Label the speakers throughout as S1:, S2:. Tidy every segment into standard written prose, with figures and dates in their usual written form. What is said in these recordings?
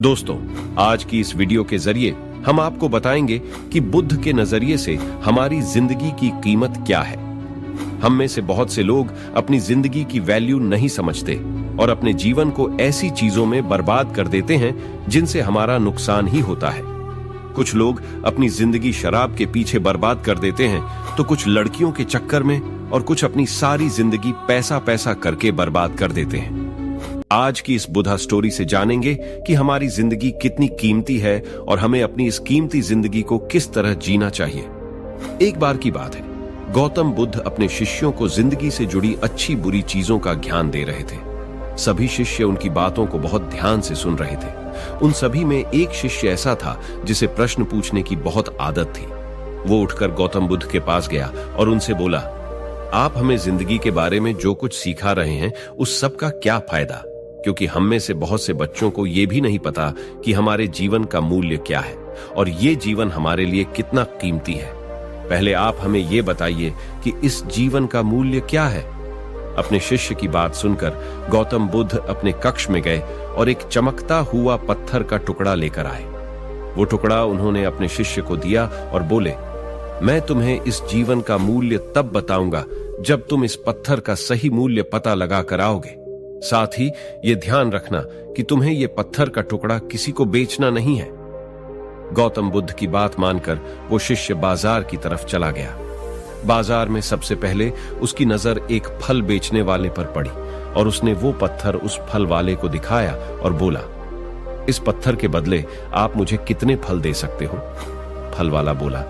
S1: दोस्तों, आज की इस वीडियो के जरिए हम आपको बताएंगे कि बुद्ध के नजरिए से हमारी जिंदगी की कीमत क्या है। हम में से बहुत से लोग अपनी जिंदगी की वैल्यू नहीं समझते और अपने जीवन को ऐसी चीजों में बर्बाद कर देते हैं जिनसे हमारा नुकसान ही होता है। कुछ लोग अपनी जिंदगी शराब के पीछे बर्बाद कर देते हैं, तो कुछ लड़कियों के चक्कर में और कुछ अपनी सारी जिंदगी पैसा पैसा करके बर्बाद कर देते हैं। आज की इस बुद्धा स्टोरी से जानेंगे कि हमारी जिंदगी कितनी कीमती है और हमें अपनी इस कीमती जिंदगी को किस तरह जीना चाहिए। एक बार की बात है, गौतम बुद्ध अपने शिष्यों को जिंदगी से जुड़ी अच्छी बुरी चीजों का ज्ञान दे रहे थे। सभी शिष्य उनकी बातों को बहुत ध्यान से सुन रहे थे। उन सभी में एक शिष्य ऐसा था जिसे प्रश्न पूछने की बहुत आदत थी। वो उठकर गौतम बुद्ध के पास गया और उनसे बोला, आप हमें जिंदगी के बारे में जो कुछ सिखा रहे हैं उस सब का क्या फायदा, क्योंकि हम में से बहुत से बच्चों को यह भी नहीं पता कि हमारे जीवन का मूल्य क्या है और ये जीवन हमारे लिए कितना कीमती है। पहले आप हमें ये बताइए कि इस जीवन का मूल्य क्या है। अपने शिष्य की बात सुनकर गौतम बुद्ध अपने कक्ष में गए और एक चमकता हुआ पत्थर का टुकड़ा लेकर आए। वो टुकड़ा उन्होंने अपने शिष्य को दिया और बोले, मैं तुम्हें इस जीवन का मूल्य तब बताऊंगा जब तुम इस पत्थर का सही मूल्य पता लगा कर आओगे। साथ ही ये ध्यान रखना कि तुम्हें ये पत्थर का टुकड़ा किसी को बेचना नहीं है। गौतम बुद्ध की बात मानकर वो शिष्य बाजार की तरफ चला गया। बाजार में सबसे पहले उसकी नजर एक फल बेचने वाले पर पड़ी और उसने वो पत्थर उस फल वाले को दिखाया और बोला, इस पत्थर के बदले आप मुझे कितने फल दे सकते हो? फल वाला बोला,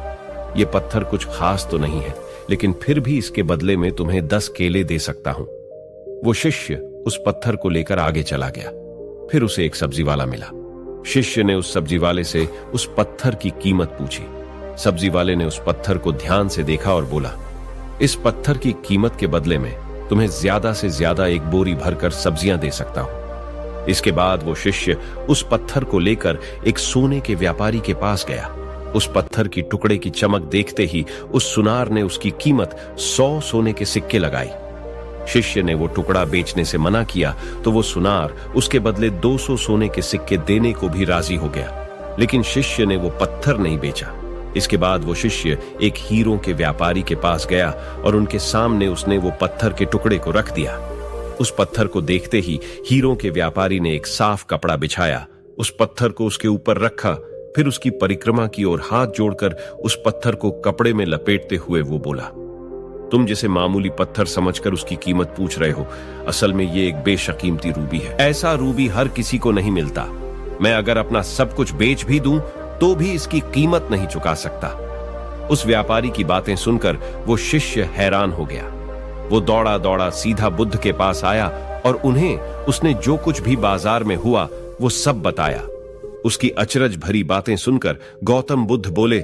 S1: ये पत्थर कुछ खास तो नहीं है, लेकिन फिर भी इसके बदले में तुम्हें 10 केले दे सकता हूं। वो शिष्य उस पत्थर को लेकर आगे चला गया। फिर उसे एक सब्जी वाला मिला। शिष्य ने उस सब्जी वाले से उस पत्थर की कीमत पूछी। सब्जी वाले ने उस पत्थर को ध्यान से देखा और बोला, इस पत्थर की कीमत के बदले में तुम्हें ज्यादा से ज्यादा एक बोरी भरकर सब्जियां दे सकता हूं। इसके बाद वो शिष्य उस पत्थर को लेकर एक सोने के व्यापारी के पास गया। उस पत्थर की टुकड़े की चमक देखते ही उस सुनार ने उसकी कीमत 100 सोने के सिक्के लगाई। शिष्य ने वो टुकड़ा बेचने से मना किया तो वो सुनार उसके बदले 200 सोने के सिक्के देने को भी राजी हो गया, लेकिन शिष्य ने वो पत्थर नहीं बेचा। इसके बाद वो शिष्य एक हीरों के व्यापारी के पास गया और उनके सामने उसने वो पत्थर के टुकड़े को रख दिया। उस पत्थर को देखते ही हीरों के व्यापारी ने एक साफ कपड़ा बिछाया, उस पत्थर को उसके ऊपर रखा, फिर उसकी परिक्रमा की ओर हाथ जोड़कर उस पत्थर को कपड़े में लपेटते हुए वो बोला, तुम जिसे मामूली पत्थर समझकर उसकी कीमत पूछ रहे हो, असल में ये एक बेशकीमती रूबी है। ऐसा रूबी हर किसी को नहीं मिलता। मैं अगर अपना सब कुछ बेच भी दूं तो भी इसकी कीमत नहीं चुका सकता। उस व्यापारी की बातें सुनकर वो शिष्य हैरान हो गया। वो दौड़ा दौड़ा सीधा बुद्ध के पास आया और उन्हें उसने जो कुछ भी बाजार में हुआ वो सब बताया। उसकी अचरज भरी बातें सुनकर गौतम बुद्ध बोले,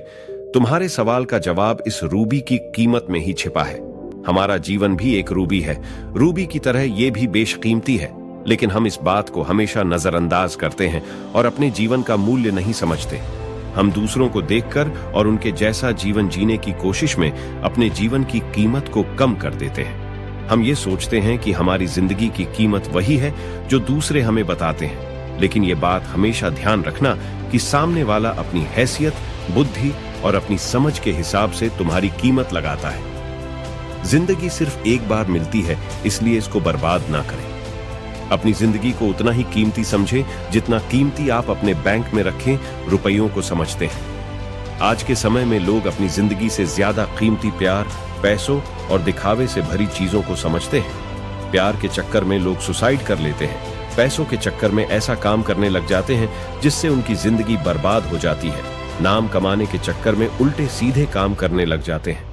S1: तुम्हारे सवाल का जवाब इस रूबी की कीमत में ही छिपा है। हमारा जीवन भी एक रूबी है। रूबी की तरह ये भी बेशकीमती है, लेकिन हम इस बात को हमेशा नजरअंदाज करते हैं और अपने जीवन का मूल्य नहीं समझते। हम दूसरों को देखकर और उनके जैसा जीवन जीने की कोशिश में अपने जीवन की कीमत को कम कर देते हैं। हम ये सोचते हैं कि हमारी जिंदगी की कीमत वही है जो दूसरे हमें बताते हैं, लेकिन ये बात हमेशा ध्यान रखना कि सामने वाला अपनी हैसियत, बुद्धि और अपनी समझ के हिसाब से तुम्हारी कीमत लगाता है। जिंदगी सिर्फ एक बार मिलती है, इसलिए इसको बर्बाद ना करें। अपनी जिंदगी को उतना ही कीमती समझें जितना कीमती आप अपने बैंक में रखें रुपयों को समझते हैं। आज के समय में लोग अपनी जिंदगी से ज्यादा कीमती प्यार, पैसों और दिखावे से भरी चीजों को समझते हैं। प्यार के चक्कर में लोग सुसाइड कर लेते हैं। पैसों के चक्कर में ऐसा काम करने लग जाते हैं जिससे उनकी जिंदगी बर्बाद हो जाती है। नाम कमाने के चक्कर में उल्टे सीधे काम करने लग जाते हैं।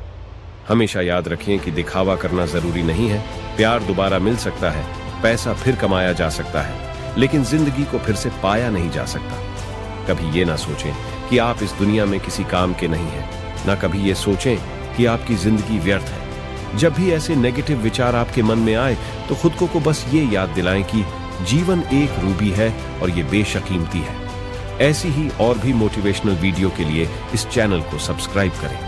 S1: हमेशा याद रखें कि दिखावा करना जरूरी नहीं है। प्यार दोबारा मिल सकता है, पैसा फिर कमाया जा सकता है, लेकिन जिंदगी को फिर से पाया नहीं जा सकता। कभी ये ना सोचें कि आप इस दुनिया में किसी काम के नहीं हैं, ना कभी ये सोचें कि आपकी जिंदगी व्यर्थ है। जब भी ऐसे नेगेटिव विचार आपके मन में आए तो खुद को बस ये याद दिलाएं कि जीवन एक रूबी है और ये बेशकीमती है। ऐसी ही और भी मोटिवेशनल वीडियो के लिए इस चैनल को सब्सक्राइब करें।